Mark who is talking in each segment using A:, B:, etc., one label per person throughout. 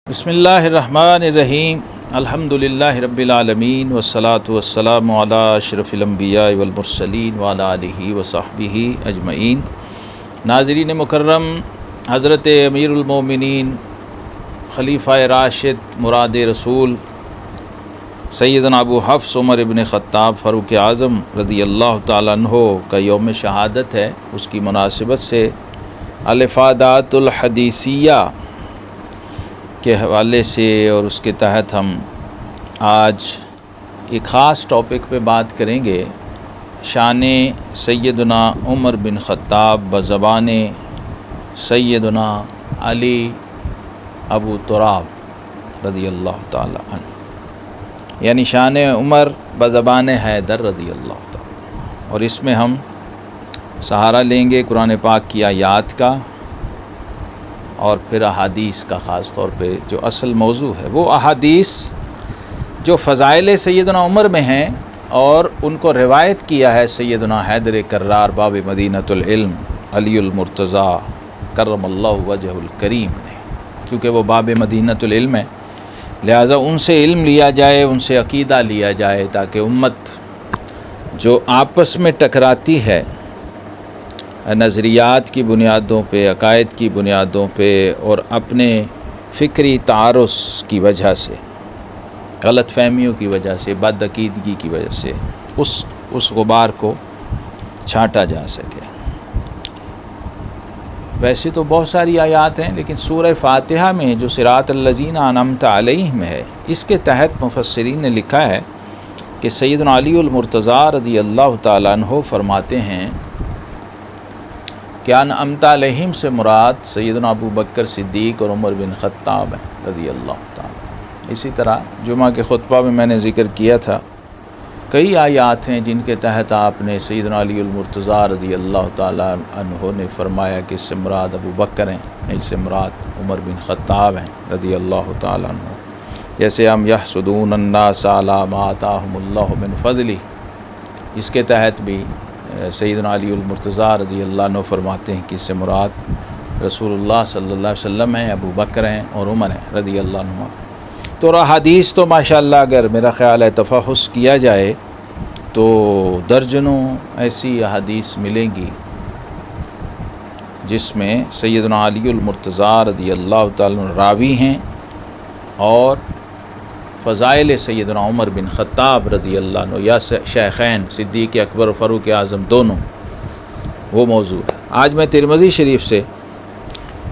A: بسم اللہ الرحمن الرحیم الحمدللہ رب العالمین والصلاة والسلام علی اشرف الانبیاء والمرسلین وعلی آلہ وصحبہ اجمعین۔ ناظرین مکرم، حضرت امیر المومنین خلیفہ راشد مراد رسول سیدنا ابو حفص عمر بن خطاب فاروق اعظم رضی اللہ تعالیٰ عنہ کا یوم شہادت ہے۔ اس کی مناسبت سے الافادات الحدیثیہ کے حوالے سے اور اس کے تحت ہم آج ایک خاص ٹاپک پہ بات کریں گے، شان سیدنا عمر بن خطاب بزبان سیدنا علی ابو تراب رضی اللہ تعالی عنہ، یعنی شان عمر بزبان حیدر رضی اللہ تعالی، اور اس میں ہم سہارا لیں گے قرآن پاک کی آیات کا اور پھر احادیث کا۔ خاص طور پہ جو اصل موضوع ہے وہ احادیث جو فضائل سیدنا عمر میں ہیں، اور ان کو روایت کیا ہے سیدنا حیدر کرار باب مدینۃ العلم علی المرتضیٰ کرم اللہ وجہ الکریم نے، کیونکہ وہ باب مدینۃ العلم ہے، لہٰذا ان سے علم لیا جائے، ان سے عقیدہ لیا جائے، تاکہ امت جو آپس میں ٹکراتی ہے نظریات کی بنیادوں پہ، عقائد کی بنیادوں پہ، اور اپنے فکری تعارض کی وجہ سے، غلط فہمیوں کی وجہ سے، بد عقیدگی کی وجہ سے اس غبار کو چھانٹا جا سکے۔ ویسے تو بہت ساری آیات ہیں، لیکن سورہ فاتحہ میں جو صراط الذین انعمت علیہم ہے، اس کے تحت مفسرین نے لکھا ہے کہ سیدنا علی المرتضیٰ رضی اللہ تعالیٰ عنہ فرماتے ہیں کہ انعمت علیہم سے مراد سیدنا ابو بکر صدیق اور عمر بن خطاب ہیں رضی اللہ تعالیٰ۔ اسی طرح جمعہ کے خطبہ میں نے ذکر کیا تھا، کئی آیات ہیں جن کے تحت آپ نے سیدنا علی المرتضیٰ رضی اللہ تعالیٰ عنہ نے فرمایا کہ اس سے مراد ابو بکر ہیں، اس سے مراد عمر بن خطاب ہیں رضی اللہ تعالیٰ عنہ۔ جیسے ہم یحسدون الناس علی ما آتاہم اللہ من فضلہ، اس کے تحت بھی سیدنا علی المرتضیٰ رضی اللہ عنہ فرماتے ہیں کہ اس سے مراد رسول اللہ صلی اللہ علیہ وسلم ہیں، ابو بکر ہیں اور عمر ہیں رضی اللہ عنہ۔ تو احادیث تو ماشاءاللہ اگر میرا خیال ہے تفحص کیا جائے تو درجنوں ایسی احادیث ملیں گی جس میں سیدنا علی المرتضیٰ رضی اللہ تعالیٰ عنہ راوی ہیں، اور فضائل سیدنا عمر بن خطاب رضی اللہ عنہ یا شیخین صدیق اکبر و فاروق اعظم دونوں، وہ موضوع ہے۔ آج میں ترمذی شریف سے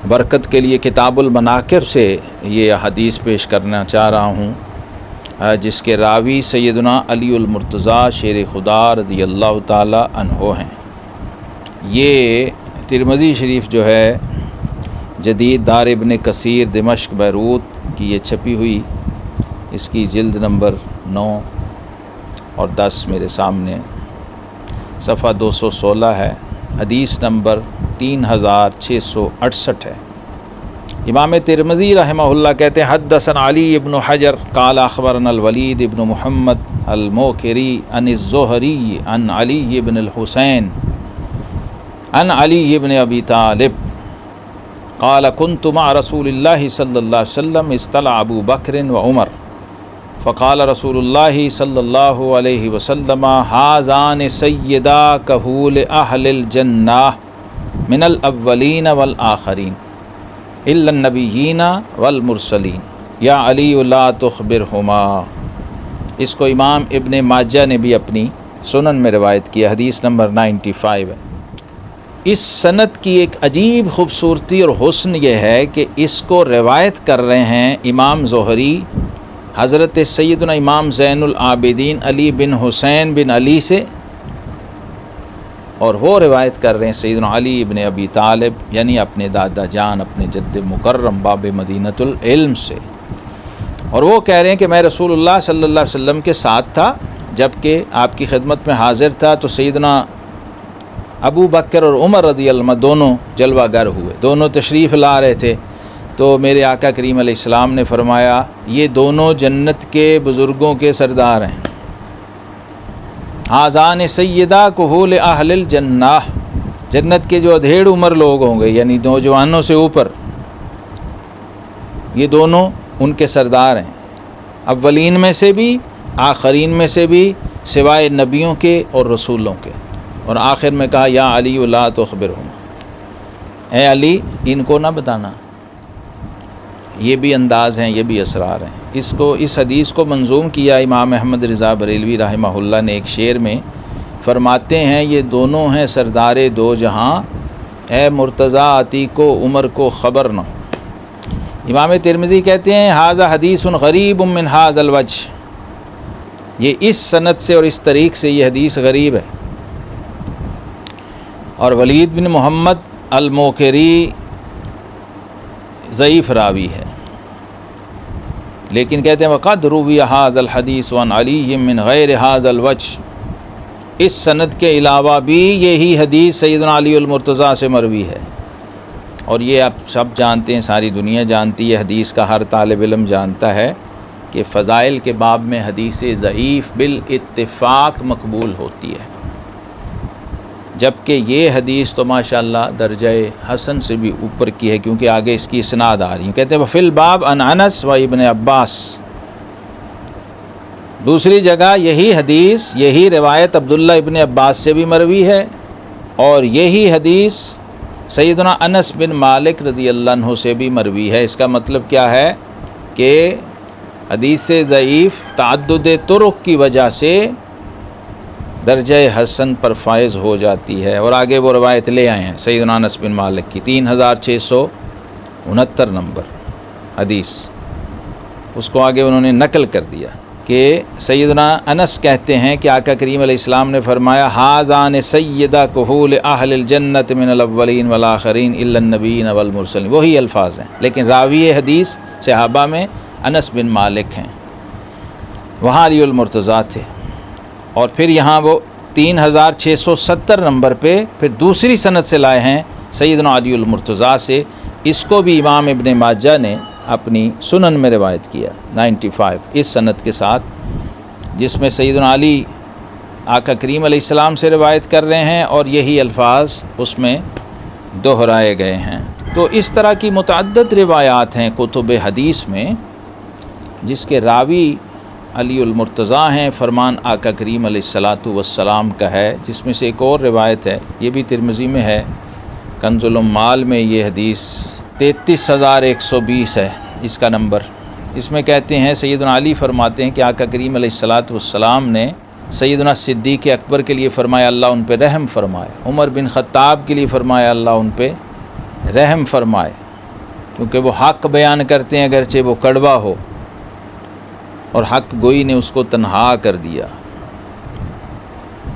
A: برکت کے لیے کتاب المناقب سے یہ حدیث پیش کرنا چاہ رہا ہوں، جس کے راوی سیدنا علی المرتضیٰ شیر خدا رضی اللہ تعالی عنہ ہیں۔ یہ ترمذی شریف جو ہے جدید دار ابن کثیر دمشق بیروت کی یہ چھپی ہوئی، اس کی جلد نمبر 9 اور 10 میرے سامنے، صفحہ 216 ہے، حدیث نمبر 3668 ہے۔ امام ترمذی رحمہ اللہ کہتے ہیں حدثنا علی ابن حجر قال اخبرنا الولید ابن محمد الموکری عن الزہری عن علی ابن الحسین عن علی ابن ابی طالب قال كنت مع رسول اللہ صلی اللہ علیہ وسلم اصطلع ابو بکر و عمر فقال رسول اللہ صلی اللہ علیہ وسلم هذان سیدا کہول اہل الجنہ من الاولین والآخرین الا النبیین والمرسلین یا علی لا تخبرہما۔ اس کو امام ابن ماجہ نے بھی اپنی سنن میں روایت کیا، حدیث نمبر 95 ہے۔ اس سند کی ایک عجیب خوبصورتی اور حسن یہ ہے کہ اس کو روایت کر رہے ہیں امام زہری حضرت سیدنا امام زین العابدین علی بن حسین بن علی سے، اور وہ روایت کر رہے ہیں سیدنا علی ابن ابی طالب، یعنی اپنے دادا جان، اپنے جد مکرم باب مدینۃ العلم سے، اور وہ کہہ رہے ہیں کہ میں رسول اللہ صلی اللہ علیہ وسلم کے ساتھ تھا جب کہ آپ کی خدمت میں حاضر تھا، تو سیدنا ابو بکر اور عمر رضی اللہ عنہ دونوں جلوہ گر ہوئے، دونوں تشریف لا رہے تھے، تو میرے آقا کریم علیہ السلام نے فرمایا یہ دونوں جنت کے بزرگوں کے سردار ہیں، آذان سیدہ کہول اہل الجنہ، جنت کے جو ادھیڑ عمر لوگ ہوں گے، یعنی نوجوانوں سے اوپر، یہ دونوں ان کے سردار ہیں، اولین میں سے بھی آخرین میں سے بھی، سوائے نبیوں کے اور رسولوں کے۔ اور آخر میں کہا یا علی لا تخبرہم، اے علی ان کو نہ بتانا۔ یہ بھی انداز ہیں، یہ بھی اسرار ہیں۔ اس حدیث کو منظوم کیا امام احمد رضا بریلوی رحمہ اللہ نے ایک شعر میں، فرماتے ہیں یہ دونوں ہیں سردار دو جہاں، اے مرتضیٰ عتیق و عمر کو خبر نہ ہو۔ امام ترمذی کہتے ہیں ھذا حدیث غریب من ھذا الوجہ، یہ اس سند سے اور اس طریق سے یہ حدیث غریب ہے۔ اور ولید بن محمد الموکری ضعیف راوی ہے، لیکن کہتے ہیں وقد روی ھذا الحدیث عن علی من غیر ھذا الوجہ، اس سند کے علاوہ بھی یہی حدیث سیدنا علی المرتضیٰ سے مروی ہے۔ اور یہ آپ سب جانتے ہیں، ساری دنیا جانتی ہے، حدیث کا ہر طالب علم جانتا ہے کہ فضائل کے باب میں حدیث ضعیف بالاتفاق مقبول ہوتی ہے، جبکہ یہ حدیث تو ماشاءاللہ درجہ حسن سے بھی اوپر کی ہے، کیونکہ آگے اس کی اسناد آ رہی ہیں۔ کہتے ہیں وفی الباب عن انس و ابن عباس، دوسری جگہ یہی حدیث، یہی روایت عبداللہ ابن عباس سے بھی مروی ہے، اور یہی حدیث سیدنا انس بن مالک رضی اللہ عنہ سے بھی مروی ہے۔ اس کا مطلب کیا ہے کہ حدیث ضعیف تعدد طرق کی وجہ سے درجہ حسن پر فائز ہو جاتی ہے۔ اور آگے وہ روایت لے آئے ہیں سیدنا انس بن مالک کی 3669 نمبر حدیث، اس کو آگے انہوں نے نقل کر دیا کہ سیدنا انس کہتے ہیں کہ آقا کریم علیہ السلام نے فرمایا ھذان سیدہ کحول اہل الجنت من الاولین والآخرین الا النبیین والمرسلین، وہی الفاظ ہیں، لیکن راوی حدیث صحابہ میں انس بن مالک ہیں، وہاں علی المرتضیٰ تھے۔ اور پھر یہاں وہ 3670 نمبر پہ پھر دوسری سند سے لائے ہیں سیدنا علی المرتضیٰ سے، اس کو بھی امام ابن ماجہ نے اپنی سنن میں روایت کیا 95 اس سند کے ساتھ، جس میں سیدنا علی آقا کریم علیہ السلام سے روایت کر رہے ہیں اور یہی الفاظ اس میں دہرائے گئے ہیں۔ تو اس طرح کی متعدد روایات ہیں کتب حدیث میں جس کے راوی علی المرتضیٰ ہیں، فرمان آقا کریم علیہ السلام کا ہے، جس میں سے ایک اور روایت ہے، یہ بھی ترمذی میں ہے، کنز العمال میں یہ حدیث 33120 ہے اس کا نمبر۔ اس میں کہتے ہیں سیدنا علی فرماتے ہیں کہ آقا کریم علیہ السلام نے سیدنا صدیق اکبر کے لیے فرمایا اللہ ان پہ رحم فرمائے، عمر بن خطاب کے لیے فرمایا اللہ ان پہ رحم فرمائے، کیونکہ وہ حق بیان کرتے ہیں اگرچہ وہ کڑوا ہو، اور حق گوئی نے اس کو تنہا کر دیا۔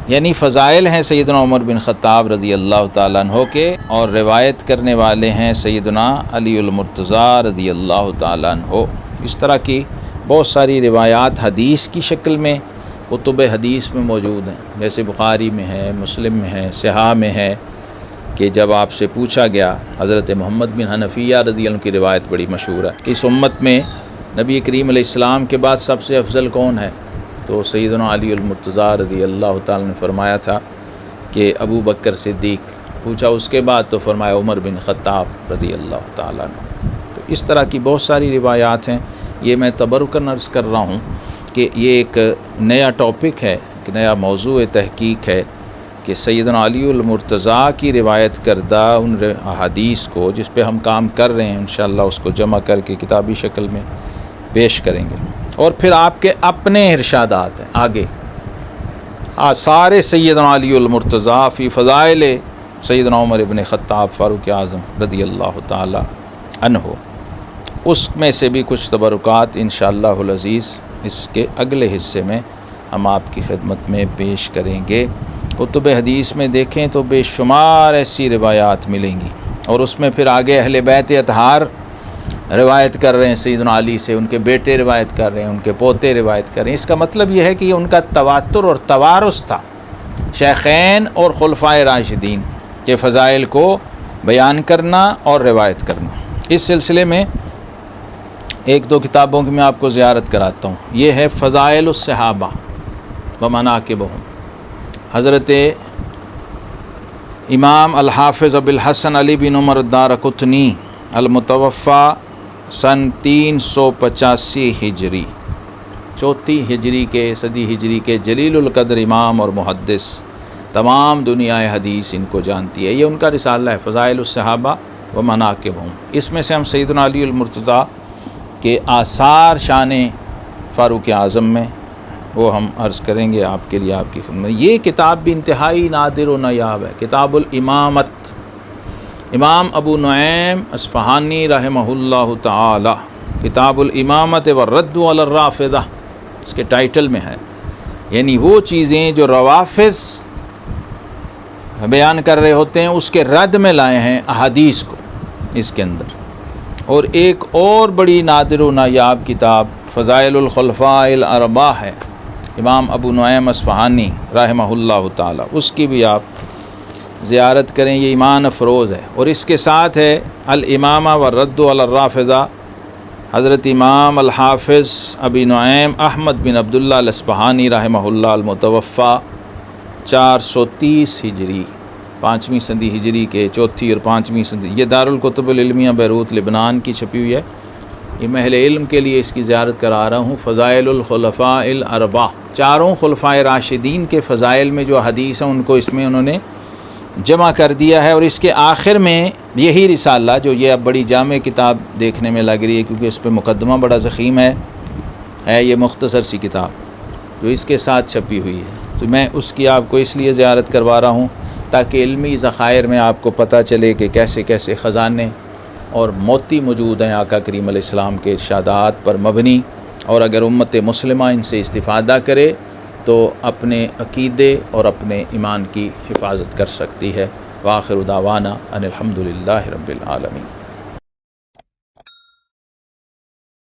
A: یعنی فضائل ہیں سیدنا عمر بن خطاب رضی اللہ تعالیٰ عنہ کے، اور روایت کرنے والے ہیں سیدنا علی المرتضیٰ رضی اللہ تعالیٰ عنہ۔ اس طرح کی بہت ساری روایات حدیث کی شکل میں کتب حدیث میں موجود ہیں، جیسے بخاری میں ہے، مسلم میں ہے، صحاح میں ہے، کہ جب آپ سے پوچھا گیا، حضرت محمد بن حنفیہ رضی اللہ عنہ کی روایت بڑی مشہور ہے کہ اس امت میں نبی کریم علیہ السلام کے بعد سب سے افضل کون ہے؟ تو سیدنا علی المرتضیٰ رضی اللہ تعالیٰ نے فرمایا تھا کہ ابو بکر صدیق، پوچھا اس کے بعد تو فرمایا عمر بن خطاب رضی اللہ تعالیٰ عنہ۔ تو اس طرح کی بہت ساری روایات ہیں، یہ میں تبرکاً عرض کر رہا ہوں کہ یہ ایک نیا ٹاپک ہے، ایک نیا موضوع تحقیق ہے کہ سیدنا علی المرتضیٰ کی روایت کردہ ان احادیث کو جس پہ ہم کام کر رہے ہیں، انشاءاللہ اس کو جمع کر کے کتابی شکل میں پیش کریں گے۔ اور پھر آپ کے اپنے ارشادات ہیں آگے، آثار سیدنا علی المرتضیٰ فی فضائل سیدنا عمر بن خطاب فاروق اعظم رضی اللہ تعالی عنہ، اس میں سے بھی کچھ تبرکات انشاءاللہ العزیز اس کے اگلے حصے میں ہم آپ کی خدمت میں پیش کریں گے۔ کتب حدیث میں دیکھیں تو بے شمار ایسی روایات ملیں گی، اور اس میں پھر آگے اہل بیت اطہار روایت کر رہے ہیں سیدنا علی سے، ان کے بیٹے روایت کر رہے ہیں، ان کے پوتے روایت کر رہے ہیں۔ اس کا مطلب یہ ہے کہ یہ ان کا تواتر اور توارث تھا، شیخین اور خلفائے راشدین کے فضائل کو بیان کرنا اور روایت کرنا۔ اس سلسلے میں ایک دو کتابوں کی میں آپ کو زیارت کراتا ہوں۔ یہ ہے فضائل الصحابہ ومناقبہم، حضرت امام الحافظ ابو الحسن علی بن عمر الدارقطنی المتوفی سن 385 ہجری، چوتھی ہجری کے صدی ہجری کے جلیل القدر امام اور محدث، تمام دنیا حدیث ان کو جانتی ہے۔ یہ ان کا رسالہ ہے فضائل الصحابہ و مناقبہم۔ اس میں سے ہم سیدنا علی المرتضیٰ کے آثار شان فاروق اعظم میں وہ ہم عرض کریں گے آپ کے لیے، آپ کی خدمت۔ یہ کتاب بھی انتہائی نادر و نایاب ہے، کتاب الامامت، امام ابو نعیم اصفہانی رحمہ اللہ تعالی، کتاب الامامت والرد علی الرافضہ اس کے ٹائٹل میں ہے، یعنی وہ چیزیں جو روافض بیان کر رہے ہوتے ہیں اس کے رد میں لائے ہیں احادیث کو اس کے اندر۔ اور ایک اور بڑی نادر و نایاب کتاب فضائل الخلفاء الاربعہ ہے، امام ابو نعیم اصفہانی رحمہ اللہ تعالی، اس کی بھی آپ زیارت کریں، یہ ایمان افروز ہے۔ اور اس کے ساتھ ہے الامامہ والرد علی الرافضہ، حضرت امام الحافظ ابی نعیم احمد بن عبداللہ الاصفہانی رحمہ اللہ المتوفی 430 ہجری، 5ویں صدی ہجری کے چوتھی اور 5ویں صدی۔ یہ دارالکتب العلمیہ بیروت لبنان کی چھپی ہوئی ہے۔ یہ محل علم کے لیے اس کی زیارت کرا رہا ہوں۔ فضائل الخلفاء الاربعہ، چاروں خلفائے راشدین کے فضائل میں جو حدیث ہیں ان کو اس میں انہوں نے جمع کر دیا ہے۔ اور اس کے آخر میں یہی رسالہ جو یہ اب بڑی جامع کتاب دیکھنے میں لگ رہی ہے کیونکہ اس پہ مقدمہ بڑا ضخیم ہے یہ مختصر سی کتاب جو اس کے ساتھ چھپی ہوئی ہے، تو میں اس کی آپ کو اس لیے زیارت کروا رہا ہوں تاکہ علمی ذخائر میں آپ کو پتہ چلے کہ کیسے کیسے خزانے اور موتی موجود ہیں آقا کریم علیہ السلام کے ارشادات پر مبنی، اور اگر امت مسلمہ ان سے استفادہ کرے تو اپنے عقیدے اور اپنے ایمان کی حفاظت کر سکتی ہے۔ وآخر دعوانا ان الحمد للہ رب العالمین۔